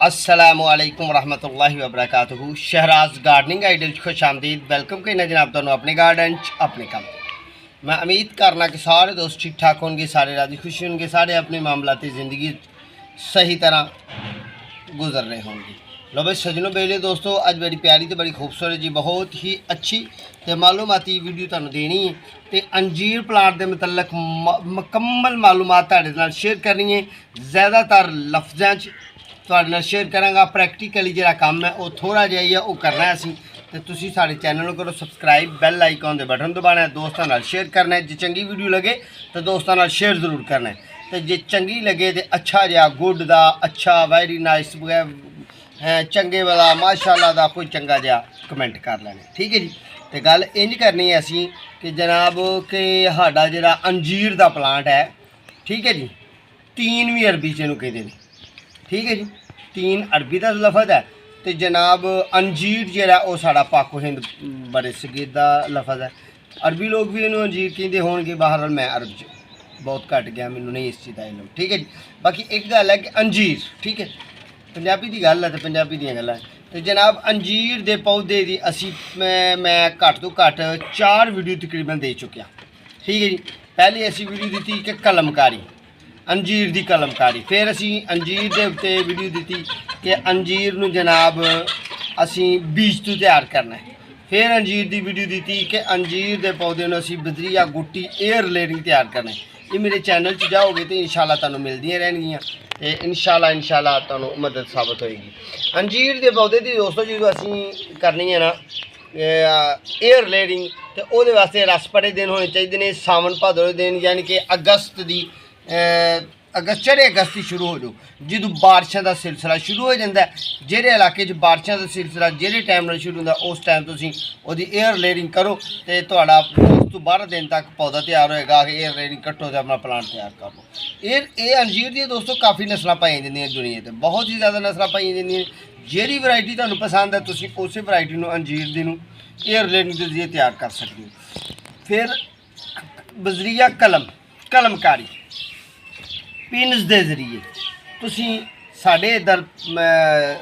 अस्सलामुअलैकुम रहमतुल्लाहि वबरकातुहू। Shahraj gardening ideal खुश आमदीद। वेलकम कहना जनाब तुहानू अपने गार्डन अपने काम। मैं उम्मीद करना कि सारे दोस्त ठीक ठाक होंगे, सारे राजी खुशी होंगे, सारे अपने मामलाती ज़िंदगी सही तरह गुजर रहे होंगे। लो भाई सजनों बेले दोस्तों, अज बड़ी प्यारी तो बड़ी खूबसूरत जी बहुत ही अच्छी तो मालूमाती वीडियो तुहानू देनी है तो अंजीर प्लांट के मतलब मुकम्मल मालूमात तुहाडे नाल शेयर करनी है। ज़्यादातर लफ्ज़ां तुहाडे नाल शेयर करांगा, प्रैक्टिकली जिहड़ा काम है वो थोड़ा जिहा ही है वो करना है असीं। तो तुसीं साडे चैनल नूं करो सबसक्राइब, बैल आइकॉन दे बटन दबाना है, दोस्तां नाल शेयर करना है। जे चंगी वीडियो लगे तो दोस्तां नाल शेयर जरूर करना है, तो जे चंगी लगे तो अच्छा जिहा गुड दा अच्छा वेरी नाइस चंगे वाला माशाअल्लाह दा कोई चंगा जिहा कमेंट कर लैना, ठीक है जी। तो गल इंज करनी है असीं कि जनाब कि साडा जिहड़ा अंजीर दा प्लांट है, ठीक है जी, तीन भी अरबी च इहनूं कहदे ने, ठीक है जी, तीन अरबी का लफज है। तो जनाब अंजीर जिहड़ा वो साडा पाको हिंद बड़े सगीर का लफज है। अरबी लोग भी इन्होंने अंजीर कहते होंगे, बहरहाल मैं अरब च बहुत घट गया, मैनू नहीं इस चीज़ का इलम, ठीक है जी। बाकी एक गल है कि अंजीर, ठीक है, पंजाबी की गल है तो पंजाबी दी गल्लां। तो जनाब अंजीर के पौधे की असी मैं घट तो घट 4 वीडियो तकरीबन दे चुकिया, ठीक है जी। पहले असी वीडियो दी कि कलमकारी अंजीर की कलमकारी, फिर असी अंजीर के उत्ते वीडियो दी कि अंजीर नूं जनाब असी बीज तो तैयार करना है, फिर अंजीर की वीडियो दी कि अंजीर के पौधे नूं असी बदरी या गुट्टी एयर लेयरिंग तैयार करना है। ये मेरे चैनल च जाओगे तो इंशाल्लाह तुहानूं मिलदियां रहणगियां ते इंशाल्लाह तुहानूं मदद साबित होएगी। अंजीर के पौधे की दोस्तों जो असी करनी है ना एयर लेयरिंग, तो वो वास्ते रस भरे दिन होने चाहिए ने, सावन भादों के दिन, यानी कि अगस्त की अगस्त चढ़े अगस्त ही शुरू हो जाओ, जो बारिशों का सिलसिला शुरू हो जाता है। जेह्ड़े इलाके बारिशों का सिलसिला जेह्ड़े टाइम नाल शुरू होंदा उस टाइम तुसीं ओहदी एयर लेयरिंग करो तो तुहाडा 10 तो 12 दिन तक पौधा तैयार होएगा। एयर लेयरिंग कट्टो तो अपना प्लांट तैयार कर लो। ये अंजीर दी दोस्तों काफ़ी नस्लां पाई जांदियां दुनिया ते, बहुत ही ज़्यादा नस्लां पाई जांदियां। जेह्ड़ी वैरायटी तुहानूं पसंद है तुसीं उस वैरायटी नूं अंजीर दी नूं एयर लेयरिंग के जरिए तैयार कर सकते हो। फिर बजरिया कलमकारी पिन्स के जरिए तुसी साढ़े इधर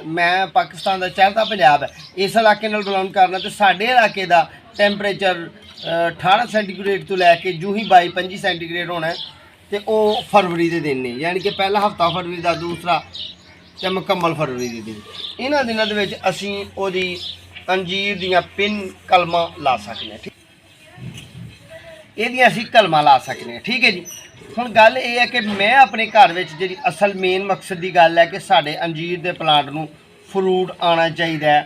मैं पाकिस्तान का चढ़ता पंजाब है, इस इलाके नाल बिलोंग करना, तो साढ़े इलाके का टैंपरेचर 18 सेंटीग्रेड तो लैके जूँ ही 22-25 सेंटीग्रेड होना है। तो वह फरवरी के दिन ने, यानी कि पहला हफ्ता फरवरी का, दूसरा तो मुकम्मल फरवरी के दिन। इन्होंने दिनों के असी ओदी अंजीर दियाँ पिन कलमां ला सकते हैं, ये असी कलमां ला सकते हैं, ठीक है जी। हुण गल ये है कि मैं अपने घर में जी असल मेन मकसद की गल है कि साढ़े अंजीर के प्लांट नूं फ्रूट आना चाहिए,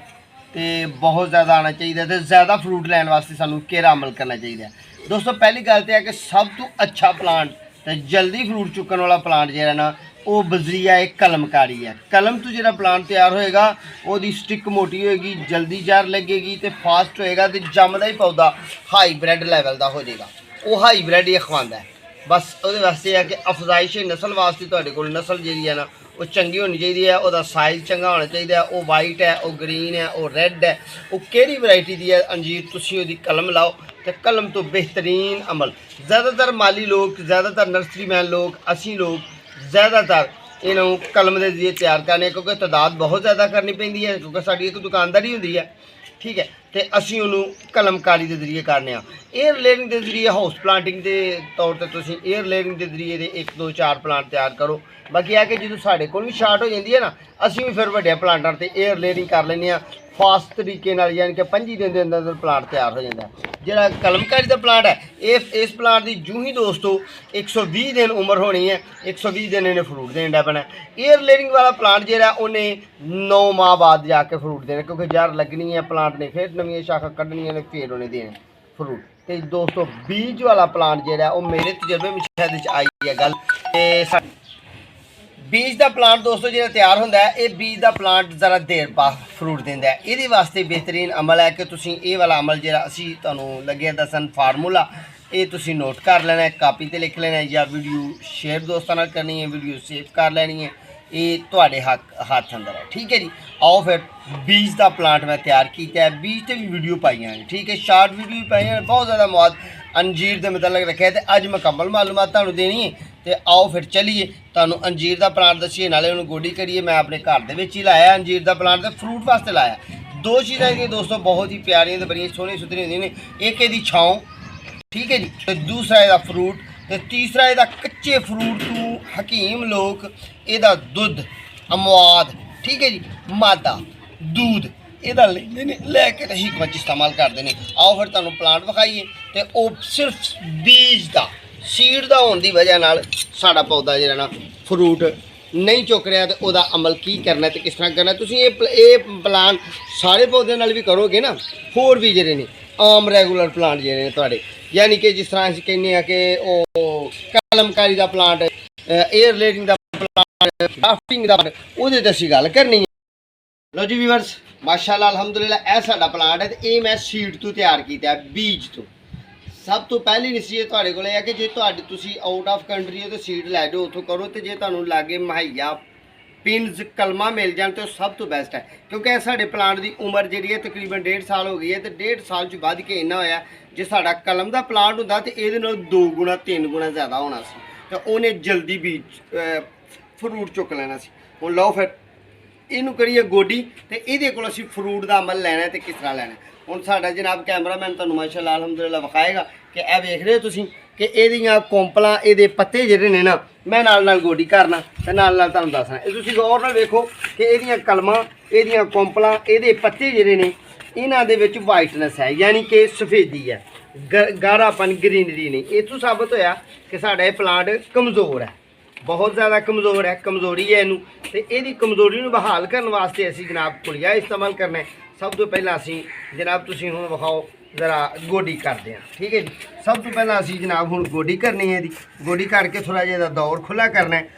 तो बहुत ज़्यादा आना चाहिए, तो ज़्यादा फ्रूट लैन वास्ते सानूं केड़ा अमल करना चाहिए। दोस्तों पहली गल तो है कि सब तो अच्छा प्लांट तो जल्दी फ्रूट चुकन वाला प्लांट जो है ना वो बजरिया एक कलमकारी है। कलम तो जो प्लांट तैयार होएगा वो स्टिक मोटी होएगी, जल्दी जार लगेगी तो फास्ट होएगा, तो जमदा ही पौधा हाईब्रिड लैवल का हो जाएगा। वो हाईब्रिड ही खवांदा है, बस वो वास्ते है कि अफजाइश नस्ल वास्ते तुहाडे कोल नस्ल जी है ना वो चंगी होनी चाहिए है, वह साइज चंगा होना चाहिए, वो वाइट है, वो ग्रीन है, वो रैड है, वो किहड़ी वैरायटी दी है अंजीर तुसीं ओहदी कलम लाओ तो कलम तो बेहतरीन अमल। ज़्यादातर माली लोग, ज़्यादातर नर्सरी मैन लोग, असी लोग ज़्यादातर इन्हों कलम के जरिए तैयार करने, क्योंकि तादाद बहुत ज़्यादा करनी पैंदी है, क्योंकि साडी एक दुकानदारी होंदी है, ठीक है। तो असी उन्होंने कलमकारी के जरिए करने। एयर लेयरिंग के जरिए हाउस प्लांटिंग के तौर पर तुसीं एयर लेयरिंग के जरिए 1-2-4 प्लांट तैयार करो। बाकी है कि जो साढ़े कोल भी शार्ट हो जाती है ना, असी भी फिर वड्डे प्लांटां ते एयर लेयरिंग कर लैंदे, फास्ट तरीके नाल, यानी कि 25 दिन के अंदर प्लांट तैयार हो जाता है। जिहड़ा कलमकारी का प्लांट है इस प्लांट की जूँ ही दोस्तों 120 दिन उम्र होनी है, 120 दिन इन्हें फ्रूट देना पैना। एयर लेयरिंग वाला प्लांट जो है उन्हें 9 माह बाद जाके फ्रूट देना, क्योंकि जार लगनी है प्लांट ने, फिर नवी शाखा कढ़निया ने, फिर उन्हें देने फ्रूट। तो दोस्तों बीज वाला प्लांट जो है वो मेरे तजर्बे में शायद आई है गल, बीज का प्लांट दोस्तों जो तैयार होंदा है, ये बीज का प्लांट ज़रा देर बाद फ्रूट देंदा है। ये वास्ते बेहतरीन अमल है कि तुसीं ये वाला अमल जो असी तुहानूं लगे दसन फार्मूला ये तुसीं नोट कर लेना है, कापी ते लिख लेना है, या वीडियो शेयर दोस्तों नाल करनी है, वीडियो सेव कर लेनी है, ये तुहाडे हाथ अंदर है, ठीक है जी। आओ फिर बीज का प्लांट मैं तैयार किया है, बीज से भी वीडियो पाई हैं, ठीक है, शार्ट वीडियो भी पाई हैं, बहुत ज़्यादा मौत अंजीर के मतलब रखे। तो अज मुकम्मल मालूमात तुहानूं देनी है तो आओ फिर चलीए तुहानूं अंजीर का प्लांट दसीए नाले उन्होंने गोडी करिए। मैं अपने घर दे विच ही लाया अंजीर का प्लांट, तो फ्रूट वास्ते लाया। दो चीज़ां ये दोस्तों बहुत ही प्यारियां ते बड़ियां सोहनी सुथरी होंदियां ने, एक इहदी छांव, ठीक है जी, तो दूसरा इहदा फ्रूट, तो तीसरा इहदा कच्चे फ्रूट तू हकीम लोग इहदा दुध अमवाद, ठीक है जी, मादा दूध इहदा लैंदे ने, लैके ते हिकमत च इस्तेमाल करते हैं। आओ फिर तुहानूं प्लांट विखाइए। तो वह सिर्फ बीज का सीड का होने की वजह नाल साडा पौधा जिहड़ा ना फ्रूट नहीं चुक रहा, तो वह अमल की करना तो किस तरह करना। तुसीं ये प्लान सारे पौधे नाल भी करोगे ना, होर भी जिहड़े ने आम रेगूलर प्लांट जिहड़े ने तुहाडे, यानी कि जिस तरह असीं कहने कि वो कलमकारी का प्लांट, एयर लेयरिंग का प्लांट, ग्राफ्टिंग का प्लांट, उहदे ते असीं गल करनी है। लो जी व्यूअर्स, माशाअल्लाह अल्हम्दुलिल्लाह यह साडा प्लांट है, तो ये मैं सीड तो तैयार किया बीज तो। सब तो पहली नसीहत तुहाडे कोल है कि जे तुसीं आउट ऑफ कंट्री हो तो सीड लै जाओ, उत्थों करो। तो जे तुहानूं लागे मुहैया पिन्स कलमा मिल जाए तो सब तो बेस्ट है, क्योंकि साढ़े प्लांट की उम्र जी है तकरीबन 1.5 साल हो गई है। तो 1.5 साल च वध के इन्ना होया, जे साडा कलम का प्लांट होंदा तो ये 2 गुणा 3 गुणा ज़्यादा होना सी, तो उन्हें जल्दी बीज फ्रूट चुक लेना सी। हुण लो फिर इनू करिए गोडी, तो ये को असीं फ्रूट का अमल लैना तो किस तरह लैना। हुण साडा जनाब कैमरामैन तुहानूं माशाअल्लाह अल्हम्दुलिल्लाह विखाएगा कि यह वेख रहे हो तुसीं कि इहदियां कोंपलां, इहदे पत्ते जिहड़े ने ना, मैं नाल गोडी करना ते नाल तुहानूं दसना। तुसीं गौर नाल वेखो कि इहदियां कलमां, इहदियां कोंपलां, इहदे पत्ते जिहड़े ने इन्हां दे विच वाइटनेस है, यानी कि सफेदी है, गाढ़ापन ग्रीनरी नहीं। इत्थों साबित होया कि साडा यह प्लांट कमज़ोर है, बहुत ज़्यादा कमज़ोर है, कमज़ोरी है इनू। तो यदी कमज़ोरी नूं बहाल करने वास्ते असीं जनाब कुड़िया इस्तेमाल करना है। सब तो पहला असीं जनाब तुसीं हुण विखाओ ज़रा गोडी करते हैं, ठीक है जी। सब तो पहला असीं जनाब हुण गोडी करनी है, गोडी करके थोड़ा जिहा दौर खुला करना है,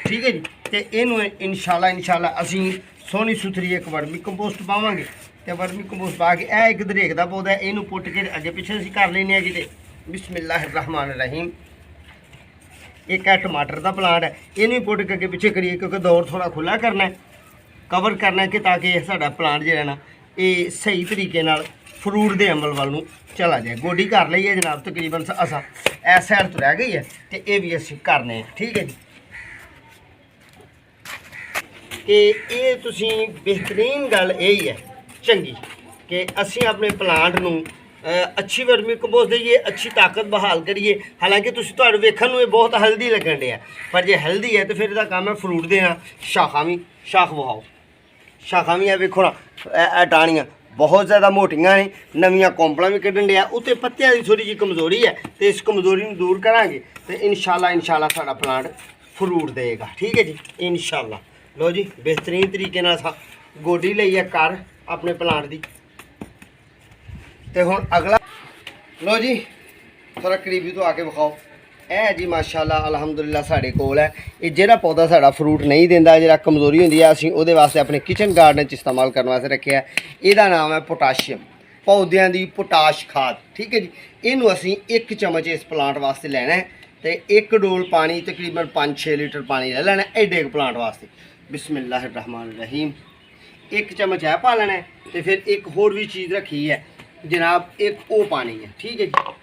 ठीक है जी। तो इनू इंशाल्लाह असीं सोहनी सुथरी एक वर्मी कंपोस्ट पावांगे, तो वर्मी कंपोस्ट पा के एक दरेक का पौधा है, इनू पुट के अगे पिछे असीं कर लैने कि बिस्मिल्लाहिर्रहमानिर्रहीम। एक है टमाटर का प्लांट है, इनू पुट के अगे पिछे करिए, क्योंकि दौर थोड़ा खुला करना है, कवर करना है, कि ताकि साडा प्लांट जो है ना ये सही तरीके नाल फ्रूट के अमल वाल चला जाए। गोडी कर ली है जनाब, तकरीबन असा इस साइड तो रह गई है, तो ये भी असीं करने हैं, ठीक है जी। तो ये तुसीं बेहतरीन गल यही है चंगी कि असीं अपने प्लांट नूं अच्छी वर्मी कंपोस्ट दईए, अच्छी ताकत बहाल करिए। हालांकि तुहानूं वेखण नूं बहुत हेल्दी लगन दिया, पर जे हेल्दी है तो फिर इसका काम है फ्रूट देना। शाखा भी शाख वहाओ, शाखा भी है वेखो ना, टाणियाँ बहुत ज़्यादा मोटियां ने, नवीं कोंपलां भी कड्ढन दिया। उत्ते पत्तियां की थोड़ी जी कमज़ोरी है, तो इस कमज़ोरी को दूर करांगे तो इंशाल्लाह साडा प्लांट फ्रूट देगा, ठीक है जी, इंशाल्लाह। लो जी बेहतरीन तरीके नाल गोडी लई है कर अपने प्लांट की। तो हुण अगला लो जी थोड़ा करीबी तो आके विखाओ। है जी माशाल्लाह अल्हम्दुलिल्लाह साढ़े कोल है ये जिहड़ा पौधा साड़ा फ्रूट नहीं देंदा, जिहड़ा कमज़ोरी होंदी है, असीं उहदे वास्ते अपने किचन गार्डन च इस्तेमाल करने वास्ते रखिया। इहदा नाम है पोटाशियम, पौधों की पोटाश खाद, ठीक है जी। इनू असीं 1 चम्मच इस प्लांट वास्ते लैना है, तो 1 डोल पानी तकरीबन 5-6 लीटर पानी ले लैना एडे प्लांट वास्ते। बिस्मिल्लाहिर्रहमानिर्रहीम। 1 चम्मच है पा लेना है, तो फिर एक होर भी चीज़ रखी है जनाब, एक वो पानी है, ठीक है जी।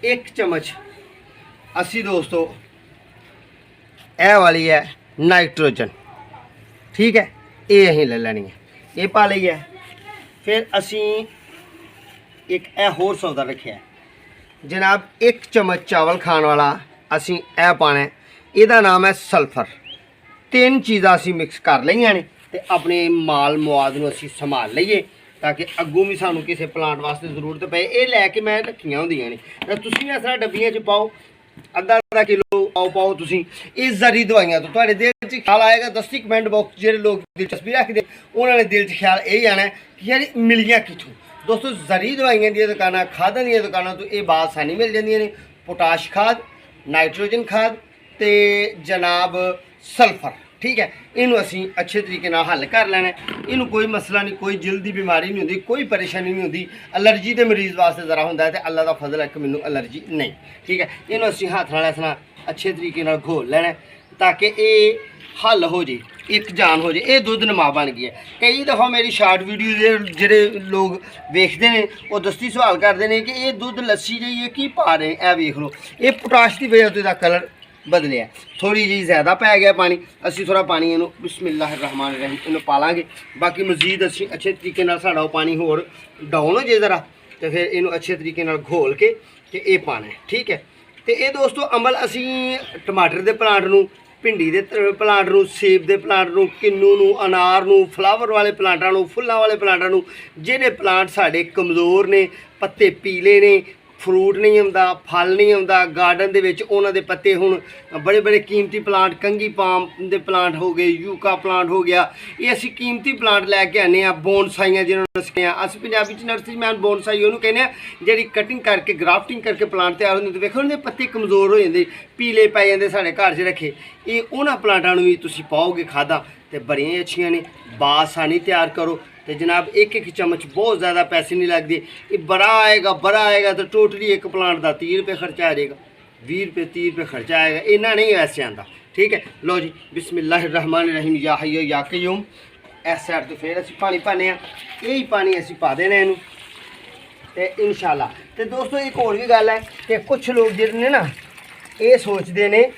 एक चम्मच असी दोस्तों यह वाली है नाइट्रोजन, ठीक है, ये अहीं ले लैनी है, ये पा ली है। फिर असी एक होर सौदा रखिया जनाब, 1 चम्मच चावल खाने वाला असी पाना है, इसका नाम है सल्फर। 3 चीज़ां असी मिक्स कर लईआं ने, ते अपने माल मुआद नूं असी संभाल लईए ताकि अगों भी सानू किसी प्लांट वास्ते जरूरत पे। ये लैके मैं रखियां होंदियां ने, तो तुसीं इस तरह डब्बियां च पाओ, अद्धा किलो पाओ तुसीं। इस जरी दवाइयां तो तुहाडे दिल च ख्याल आएगा, 10 कमेंट बॉक्स जेह्ड़े लोग दिलचस्पी रखते उन्होंने दिल च ख्याल यही आना है कि यार मिलियां कित्थों। दोस्तों जरी दवाइयां दी दुकानां, खादां दी दुकानां तो ये बात सानी मिल जांदियां ने। पोटाश खाद, नाइट्रोजन खाद ते जनाब सल्फर, ठीक है। इनू असी अच्छे तरीके नाल हल कर लेना है। इनू कोई मसला नहीं, कोई दिल की बीमारी नहीं होंदी, कोई परेशानी नहीं होंदी। एलर्जी के मरीज़ वास्ते ज़रा होंदा है, तो अल्लाह का फजल है कि मैनू एलर्जी नहीं, ठीक है। इनू असी हाथ नाल इस तरह अच्छे तरीके नाल घोल लेना है ताकि ये हल हो जे, एक जान हो जे, ये दुध नमा बन गया। कई दफ़ा मेरी शार्ट वीडियो दे जेह्ड़े लोग वेखते हैं वो दस्ती सवाल करते हैं कि ये दुध लस्सी जी ये की पा रहे हैं, वेख लो ये पोटाश की वजह तो इसका कलर बदलिया, थोड़ी जी ज़्यादा पै गया पानी। असी थोड़ा पानी इनू बिस्मिल्लाहिर्रहमानिर्रहीम इनू पालांगे, बाकी मजीद असी अच्छे तरीके नाल साडा पानी होर डाउन हो जाए ज़रा, तो फिर इनू अच्छे तरीके नाल घोल के ते ये पाना है, ठीक है। तो ये दोस्तों अमल असी टमाटर के प्लांट नू, भिंडी के प्लांट नू, सेब के प्लांट नू, किन्नू नू, अनार नू, फ्लावर वाले प्लांटां नू, फुल्लां वाले प्लांटां नू, जिहड़े प्लांट साडे कमज़ोर ने, पत्ते पीले ने, फ्रूट नहीं आंदा, फल नहीं आंदा, गार्डन दे विच उन्हां दे पत्ते हुण बड़े बड़े कीमती प्लांट, कंघी पाम दे प्लांट हो गए, यूका प्लांट हो गया, ये असी कीमती प्लांट लैके आने आ, बोनसाइयां जिन्होंने दसने आ अस पंजाबी च नर्सरी मैन बोनसाई उन्होंने कहने जिहड़ी कटिंग करके ग्राफ्टिंग करके प्लांट तैयार होंदे। देखो उन्हें पत्ते कमज़ोर हो जाते, पीले पै जाते साढ़े घर च रखे, ये उन्होंने प्लांटां नूं भी तुसीं पाओगे खादा तो बड़ियां अच्छियां ने। बासानी तैयार करो तो जनाब एक एक चम्मच बहुत ज़्यादा पैसे नहीं लगते, ये बड़ा आएगा तो टोटली एक प्लांट का 30 रुपये खर्चा आ जाएगा, 20 रुपये 30 रुपये खर्चा आएगा, इन्ना नहीं वैसे आता, ठीक है। लो जी बिस्मिल्लाहिर्रहमानिर्रहीम या हय्यू या क़य्यूम। इस साइड तो फिर असीं पानी पाने, यही पानी असीं पा देना इनू तो इंशाल्लाह। तो दोस्तों एक होर भी गल है कि कुछ लोग जिहड़े ना ये सोचते हैं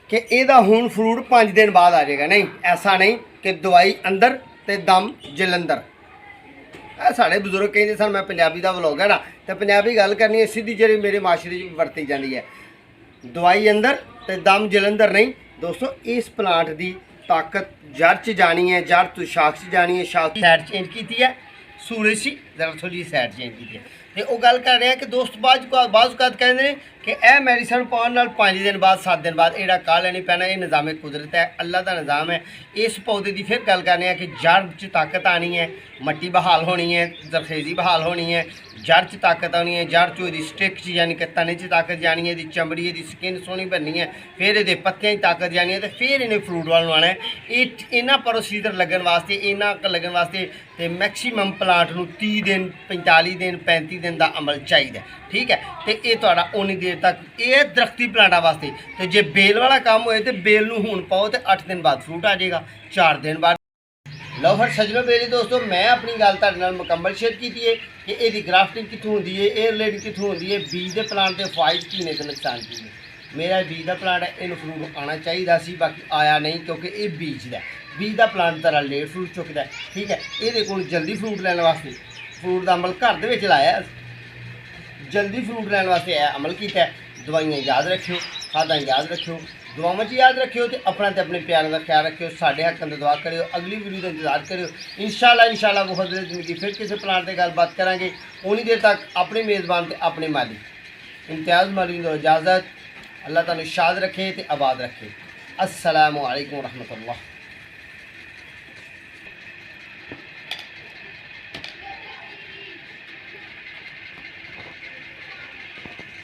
कि ਇਹਦਾ ਹੁਣ फ्रूट 5 दिन बाद आ जाएगा, नहीं ऐसा नहीं कि दवाई अंदर ते दम जलंधर। साढ़े बजुर्ग कहते सन, मैं पंजाबी का व्लॉग है ना तो पंजाबी गल करनी है सीधी जी मेरे माशरे वरती जाती है, दवाई अंदर ते दम जलंधर नहीं। दोस्तों इस प्लांट की ताकत जड़ च जानी है, जड़ तो शाख च जानी है, शाख सैड चेंज की है, सूरज की जरा थोड़ी सैड चेंज की है। तो वह गल कर रहे हैं कि दोस्त बाज़ कहते हैं कि यह मेडिसन पाने नाल 5 दिन बाद 7 दिन बाद एड़ा काला नहीं पैना, यह निज़ाम कुदरत है, अल्लाह का निज़ाम है। इस पौधे की फिर गल करने कि जड़ च ताकत आनी है, मट्टी बहाल होनी है, जरखेज़ी बहाल होनी है, जड़ च ताकत आनी है, जड़ चो यदि स्टिक च यानी कि तने च ताकत जानी है, चमड़ी यदि स्किन सोहनी बननी है, फिर ये पत्तियां ताकत जानी है, तो फिर इन्हें फ्रूट वाल आना है। इन्ना प्रोसीजर लगन वास्ते, इन्ना लगन वास्ते तो मैक्सीमम प्लांट नूं 30 दिन 45 दिन 35 दिन का अमल चाहिए, ठीक है। तो ये तुहाडा उन्नी देर तक ये दरख्ती प्लांटां वास्ते। तो जे बेल वाला काम होए तो बेल नूं हुण पाओ तो 8 दिन बाद फ्रूट आ जाएगा, 4 दिन बाद। लो फिर सजनों मेरे दोस्तों मैं अपनी गल तुहाडे नाल मुकम्मल शेयर की है कि ये ग्राफ्टिंग कितों होंदी है, एयर लेड कितों होंदी है, बीज के प्लांट के फायदे की ने तो नुकसान की ने। मेरा बीज का प्लांट है, इन फ्रूट आना चाहिए सी, बाकी आया नहीं क्योंकि ये बीज का प्लांट तरह लेट फ्रूट चुकता है, ठीक है। ये को जल्दी फ्रूट लैने वास्ते फ्रूट का अमल घर के लाया, जल्दी फ्रूट लैने वास्ते अमल किया। दवाइयाँ याद रखियो, खादा याद रखियो, दुआवां च याद रखियो, तो अपना तो अपने प्यारों का ख्याल रखियो। साढ़े हक अंदर दुआ करियो, अगली वीडियो का इंतजार करियो। इंशाल्लाह बहुत ज़िंदगी फिर किसी प्लांट की गलबात करांगे। उन्नी देर तक अपने मेज़बान ते अपने मालिक इम्तियाज़ मालिक को इजाज़त। अल्लाह ताला शाद रखे तो आबाद रखे। अस्सलामु अलैकुम रहमतुल्लाह।